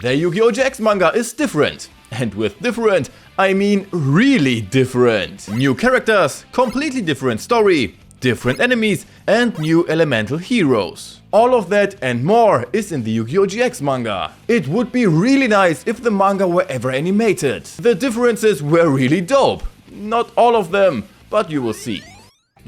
The Yu-Gi-Oh! GX manga is different. And with different, I mean really different. New characters, completely different story, different enemies, and new elemental heroes. All of that and more is in the Yu-Gi-Oh! GX manga. It would be really nice if the manga were ever animated. The differences were really dope. Not all of them, but you will see.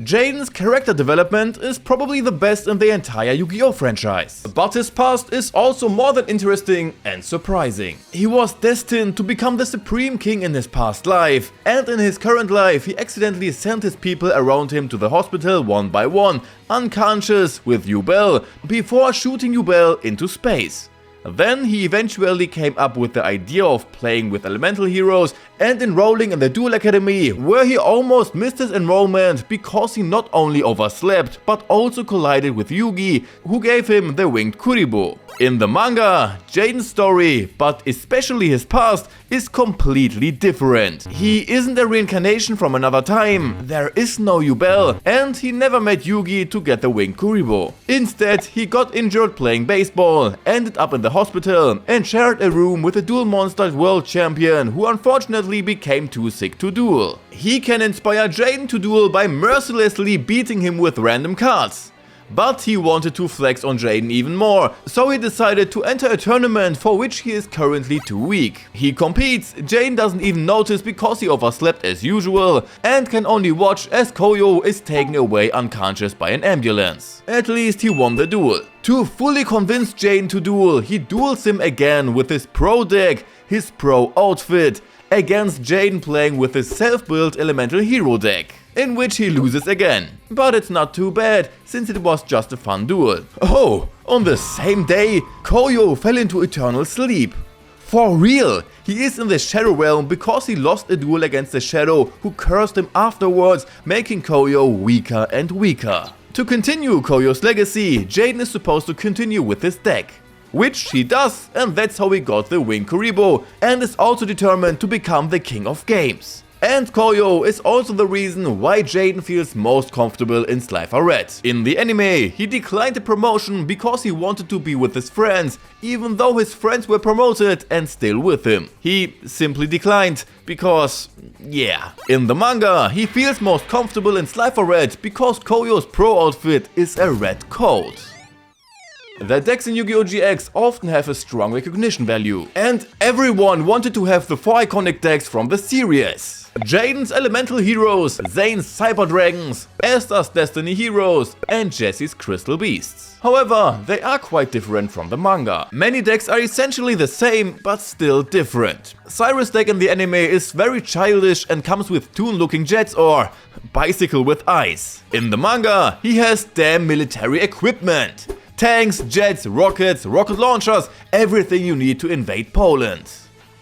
Jadens' character development is probably the best in the entire Yu-Gi-Oh! Franchise. But his past is also more than interesting and surprising. He was destined to become the supreme king in his past life, and in his current life he accidentally sent his people around him to the hospital one by one, unconscious with Yubel, before shooting Yubel into space. Then he eventually came up with the idea of playing with elemental heroes and enrolling in the Duel Academy, where he almost missed his enrollment because he not only overslept but also collided with Yugi, who gave him the winged Kuribo. In the manga, Jadens' story, but especially his past, is completely different. He isn't a reincarnation from another time, there is no Yubel, and he never met Yugi to get the winged Kuribo. Instead, he got injured playing baseball, ended up in the hospital, and shared a room with a Duel Monsters world champion who unfortunately became too sick to duel. He can inspire Jaden to duel by mercilessly beating him with random cards. But he wanted to flex on Jaden even more, so he decided to enter a tournament for which he is currently too weak. He competes, Jaden doesn't even notice because he overslept as usual, and can only watch as Koyo is taken away unconscious by an ambulance. At least he won the duel. To fully convince Jaden to duel, he duels him again with his pro deck, his pro outfit, against Jaden playing with his self-built elemental hero deck, in which he loses again. But it's not too bad, since it was just a fun duel. Oh, on the same day, Koyo fell into eternal sleep. For real, he is in the Shadow Realm because he lost a duel against the Shadow, who cursed him afterwards, making Koyo weaker and weaker. To continue Koyo's legacy, Jaden is supposed to continue with his deck. Which he does, and that's how he got the winged Kuribo, and is also determined to become the king of games. And Koyo is also the reason why Jaden feels most comfortable in Slifer Red. In the anime, he declined the promotion because he wanted to be with his friends, even though his friends were promoted and still with him. He simply declined because, yeah. In the manga, he feels most comfortable in Slifer Red because Koyo's pro outfit is a red coat. The decks in Yu-Gi-Oh! GX often have a strong recognition value, and everyone wanted to have the 4 iconic decks from the series. Jaden's Elemental Heroes, Zane's Cyber Dragons, Esther's Destiny Heroes, and Jesse's Crystal Beasts. However, they are quite different from the manga. Many decks are essentially the same, but still different. Cyrus' deck in the anime is very childish and comes with toon-looking jets or bicycle with eyes. In the manga, he has damn military equipment. Tanks, jets, rockets, rocket launchers, everything you need to invade Poland.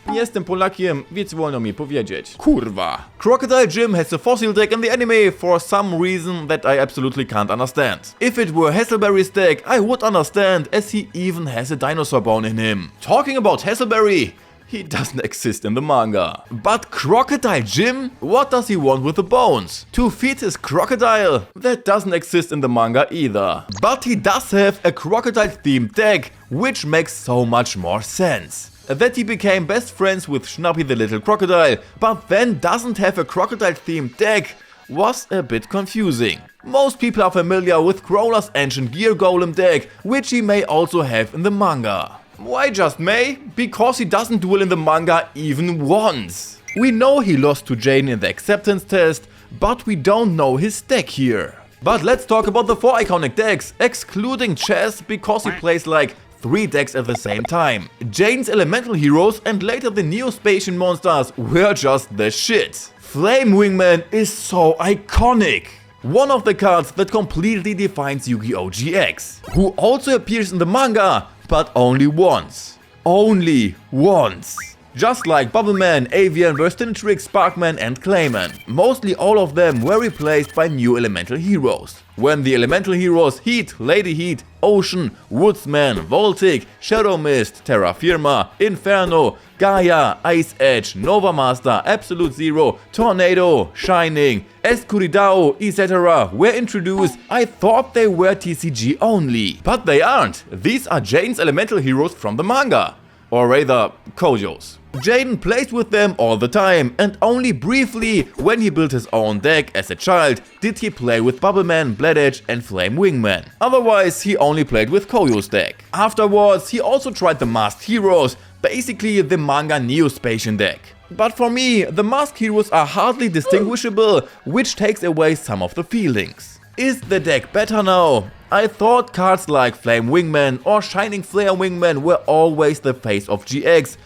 Jestem Polakiem, więc wolno mi powiedzieć. Kurwa. Crocodile Jim has a fossil deck in the anime for some reason that I absolutely can't understand. If it were Hasselberry's deck, I would understand, as he even has a dinosaur bone in him. Talking about Hasselberry, he doesn't exist in the manga. But Crocodile Jim? What does he want with the bones? To feed his crocodile? That doesn't exist in the manga either. But he does have a crocodile themed deck, which makes so much more sense. That he became best friends with Schnappi the little crocodile, but then doesn't have a crocodile themed deck, was a bit confusing. Most people are familiar with Crawler's Ancient Gear Golem deck, which he may also have in the manga. Why just may? Because he doesn't duel in the manga even once. We know he lost to Jaden in the acceptance test, but we don't know his deck here. But let's talk about the 4 iconic decks, excluding Chazz because he plays like 3 decks at the same time. Jaden's Elemental Heroes and later the Neo-Spacian monsters were just the shit. Flame Wingman is so iconic. One of the cards that completely defines Yu-Gi-Oh! GX, who also appears in the manga, but only once. Only once. Just like Bubbleman, Avian, Vercingetorix, Sparkman and Clayman. Mostly all of them were replaced by new elemental heroes. When the elemental heroes Heat, Lady Heat, Ocean, Woodsman, Voltic, Shadow Mist, Terra Firma, Inferno, Gaia, Ice Edge, Nova Master, Absolute Zero, Tornado, Shining, Escuridao, etc. were introduced, I thought they were TCG only. But they aren't. These are Jaden's elemental heroes from the manga. or rather, Kojo's. Jaden plays with them all the time, and only briefly, when he built his own deck as a child, did he play with Bubbleman, Bladedge and Flame Wingman. Otherwise, he only played with Kojo's deck. Afterwards, he also tried the Masked Heroes, basically the Manga Neospatian deck. But for me, the Masked Heroes are hardly distinguishable, which takes away some of the feelings. Is the deck better now? I thought cards like Flame Wingman or Shining Flare Wingman were always the face of GX,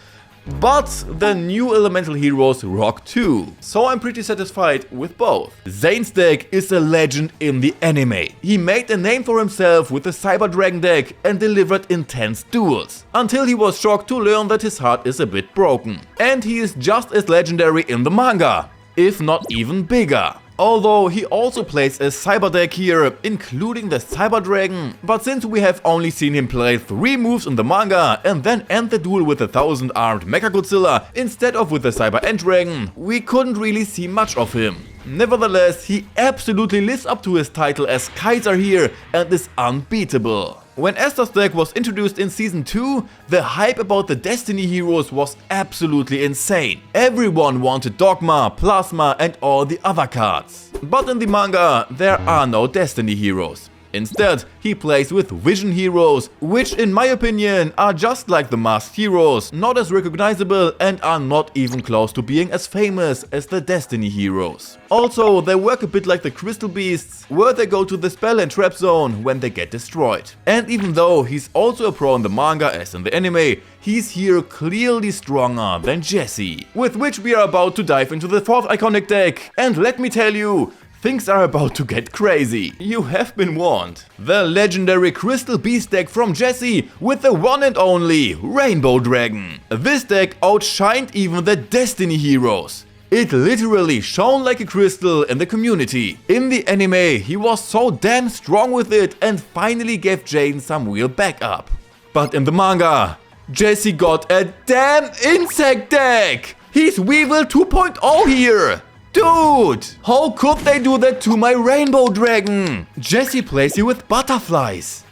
but the new elemental heroes rock too, so I'm pretty satisfied with both. Zane's deck is a legend in the anime. He made a name for himself with the Cyber Dragon deck and delivered intense duels, until he was shocked to learn that his heart is a bit broken. And he is just as legendary in the manga, if not even bigger. Although he also plays a cyber deck here, including the Cyber Dragon, but since we have only seen him play 3 moves in the manga and then end the duel with a 1000-armed Mechagodzilla instead of with the Cyber End Dragon, we couldn't really see much of him. Nevertheless, he absolutely lives up to his title as Kaiser here and is unbeatable. When Esther's deck was introduced in Season 2, the hype about the Destiny heroes was absolutely insane. Everyone wanted Dogma, Plasma and all the other cards. But in the manga, there are no Destiny heroes. Instead, he plays with Vision heroes, which in my opinion are just like the Masked heroes, not as recognizable and are not even close to being as famous as the Destiny heroes. Also, they work a bit like the Crystal Beasts, where they go to the spell and trap zone when they get destroyed. And even though he's also a pro in the manga as in the anime, he's here clearly stronger than Jesse. With which we are about to dive into the 4th iconic deck, and let me tell you, things are about to get crazy. You have been warned. The legendary Crystal Beast deck from Jesse with the one and only Rainbow Dragon. This deck outshined even the Destiny heroes. It literally shone like a crystal in the community. In the anime, he was so damn strong with it and finally gave Jaden some real backup. But in the manga, Jesse got a damn insect deck! He's Weevil 2.0 here! Dude! How could they do that to my Rainbow Dragon? Jesse plays you with butterflies.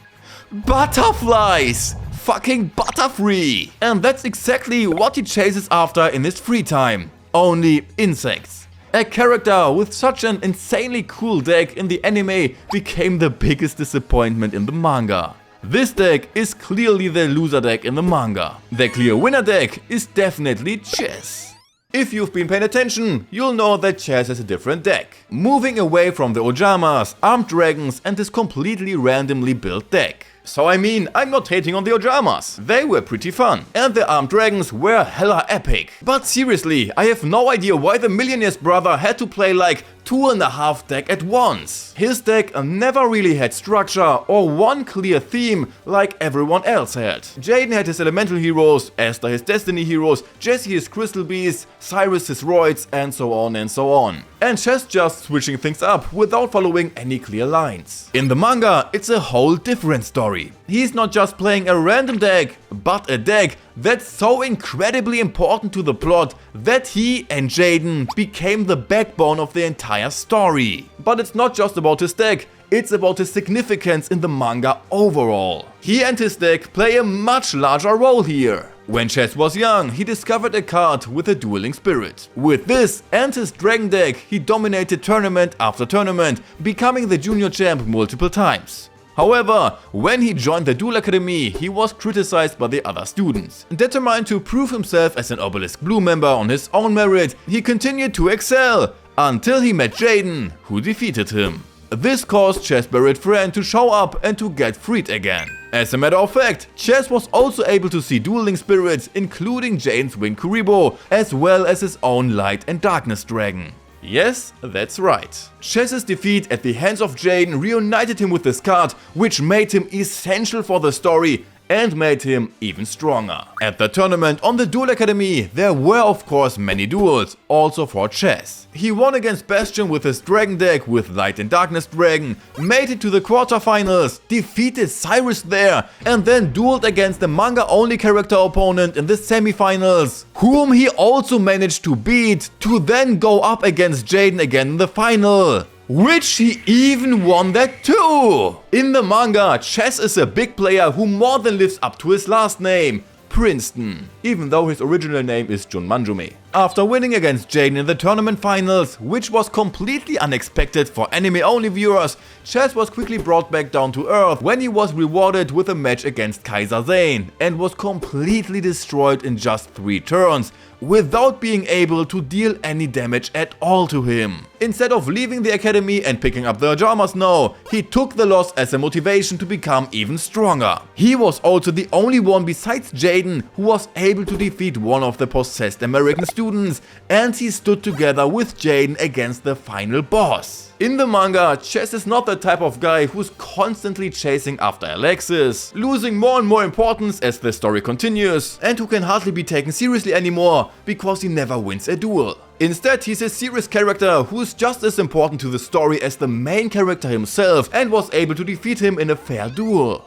Butterflies! Fucking butterfree! And that's exactly what he chases after in his free time. Only insects. A character with such an insanely cool deck in the anime became the biggest disappointment in the manga. This deck is clearly the loser deck in the manga. The clear winner deck is definitely Chazz. If you've been paying attention, you'll know that Chazz has a different deck. Moving away from the Ojamas, Armed Dragons and his completely randomly built deck. So I mean, I'm not hating on the Ojamas, they were pretty fun, and the Armed Dragons were hella epic. But seriously, I have no idea why the Millionaire's brother had to play like 2.5 deck at once. His deck never really had structure or one clear theme like everyone else had. Jaden had his elemental heroes, Esther his destiny heroes, Jesse his crystal beasts, Cyrus his roids, and so on and so on. And Chazz just switching things up without following any clear lines. In the manga, it's a whole different story. He's not just playing a random deck, but a deck that's so incredibly important to the plot that he and Jaden became the backbone of the entire story. But it's not just about his deck, it's about his significance in the manga overall. He and his deck play a much larger role here. When Chazz was young, he discovered a card with a dueling spirit. With this and his dragon deck, he dominated tournament after tournament, becoming the junior champ multiple times. However, when he joined the Duel Academy, he was criticized by the other students. Determined to prove himself as an Obelisk Blue member on his own merit, he continued to excel, until he met Jaden, who defeated him. This caused Chazz's buried friend to show up and to get freed again. As a matter of fact, Chazz was also able to see dueling spirits, including Jaden's Winged Kuriboh, as well as his own Light and Darkness Dragon. Yes, that's right. Chazz's defeat at the hands of Jaden reunited him with this card, which made him essential for the story and made him even stronger. At the tournament on the Duel Academy, there were of course many duels, also for Chazz. He won against Bastion with his dragon deck with Light and Darkness Dragon, made it to the quarterfinals, defeated Cyrus there, and then dueled against the manga-only character opponent in the semifinals, whom he also managed to beat, to then go up against Jaden again in the final. Which he even won that too! In the manga, Chazz is a big player who more than lives up to his last name, Princeton, even though his original name is Jun Manjumi. After winning against Jaden in the tournament finals, which was completely unexpected for anime-only viewers, Chazz was quickly brought back down to earth when he was rewarded with a match against Kaiser Zane and was completely destroyed in just 3 turns, without being able to deal any damage at all to him. Instead of leaving the academy and picking up the Jamas now, he took the loss as a motivation to become even stronger. He was also the only one besides Jaden who was able to defeat one of the possessed American students, and he stood together with Jaden against the final boss. In the manga, Chazz is not the type of guy who's constantly chasing after Alexis, losing more and more importance as the story continues, and who can hardly be taken seriously anymore because he never wins a duel. Instead, he's a serious character who's just as important to the story as the main character himself and was able to defeat him in a fair duel.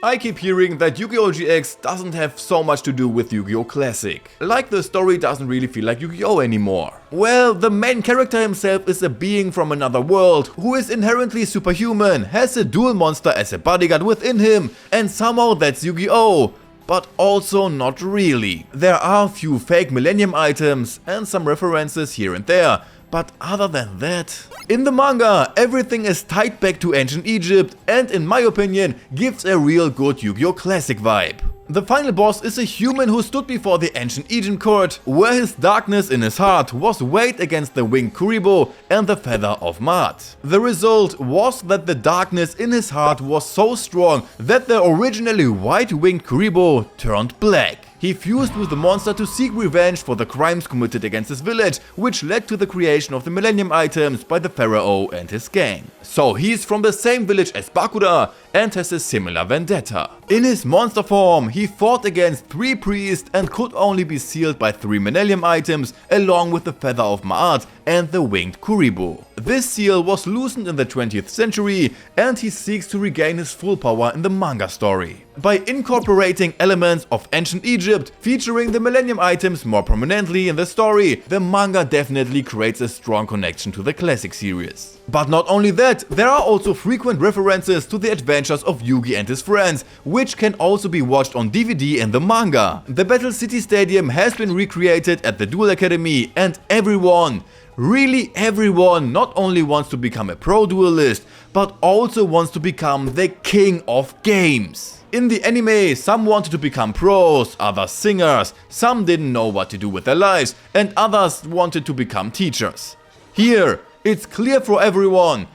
I keep hearing that Yu-Gi-Oh! GX doesn't have so much to do with Yu-Gi-Oh! Classic. Like the story doesn't really feel like Yu-Gi-Oh! Anymore. Well, the main character himself is a being from another world who is inherently superhuman, has a dual monster as a bodyguard within him, and somehow that's Yu-Gi-Oh! But also not really. There are a few fake Millennium items and some references here and there, but other than that... In the manga, everything is tied back to ancient Egypt and, in my opinion, gives a real good Yu-Gi-Oh! Classic vibe. The final boss is a human who stood before the ancient Egyptian court, where his darkness in his heart was weighed against the winged Kuribo and the feather of Maat. The result was that the darkness in his heart was so strong that the originally white-winged Kuribo turned black. He fused with the monster to seek revenge for the crimes committed against his village, which led to the creation of the Millennium items by the pharaoh and his gang. So he's from the same village as Bakuda and has a similar vendetta. In his monster form, he fought against 3 priests and could only be sealed by 3 Millennium items along with the feather of Maat and the winged Kuribo. This seal was loosened in the 20th century and he seeks to regain his full power in the manga story. By incorporating elements of ancient Egypt, featuring the Millennium items more prominently in the story, the manga definitely creates a strong connection to the classic series. But not only that, there are also frequent references to the adventures of Yugi and his friends, which can also be watched on DVD in the manga. The Battle City Stadium has been recreated at the Duel Academy and everyone, really everyone, not only wants to become a pro duelist, but also wants to become the king of games. In the anime, some wanted to become pros, others singers, some didn't know what to do with their lives, and others wanted to become teachers. Here, it's clear for everyone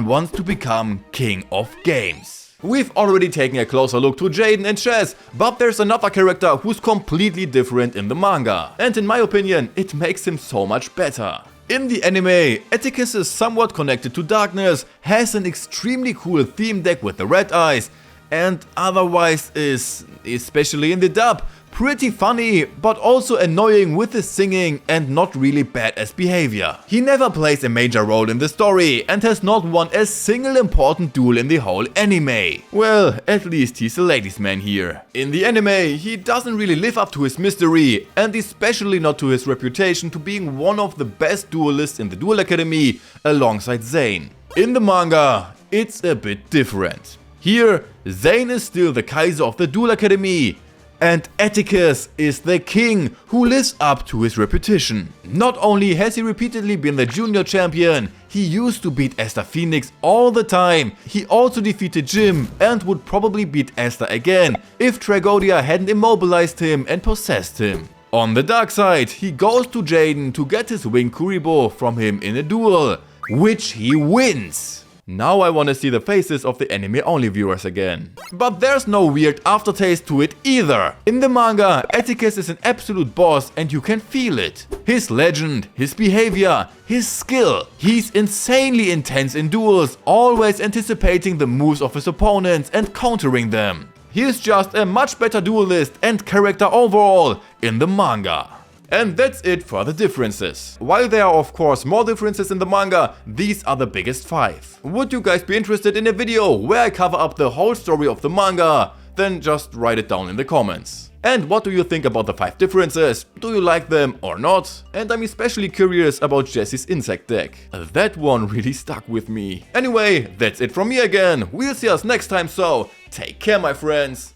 wants to become king of games. We've already taken a closer look to Jaden and Chazz, but there's another character who's completely different in the manga, and in my opinion, it makes him so much better. In the anime, Atticus is somewhat connected to darkness, has an extremely cool theme deck with the red eyes, and otherwise is, especially in the dub, pretty funny, but also annoying with his singing and not really badass behavior. He never plays a major role in the story and has not won a single important duel in the whole anime. Well, at least he's a ladies' man here. In the anime, he doesn't really live up to his mystery, and especially not to his reputation to being one of the best duelists in the Duel Academy alongside Zane. In the manga, it's a bit different. Here, Zane is still the Kaiser of the Duel Academy, and Atticus is the king who lives up to his reputation. Not only has he repeatedly been the junior champion, he used to beat Esther Phoenix all the time, he also defeated Jim and would probably beat Esther again if Tragodia hadn't immobilized him and possessed him. On the dark side, he goes to Jaden to get his winged Kuribo from him in a duel, which he wins. Now I wanna see the faces of the anime-only viewers again. But there's no weird aftertaste to it either. In the manga, Atticus is an absolute boss and you can feel it. His legend, his behavior, his skill. He's insanely intense in duels, always anticipating the moves of his opponents and countering them. He's just a much better duelist and character overall in the manga. And that's it for the differences. While there are of course more differences in the manga, these are the biggest 5. Would you guys be interested in a video where I cover up the whole story of the manga? Then just write it down in the comments. And what do you think about the 5 differences? Do you like them or not? And I'm especially curious about Jesse's insect deck. That one really stuck with me. Anyway, that's it from me again. We'll see us next time, so take care my friends.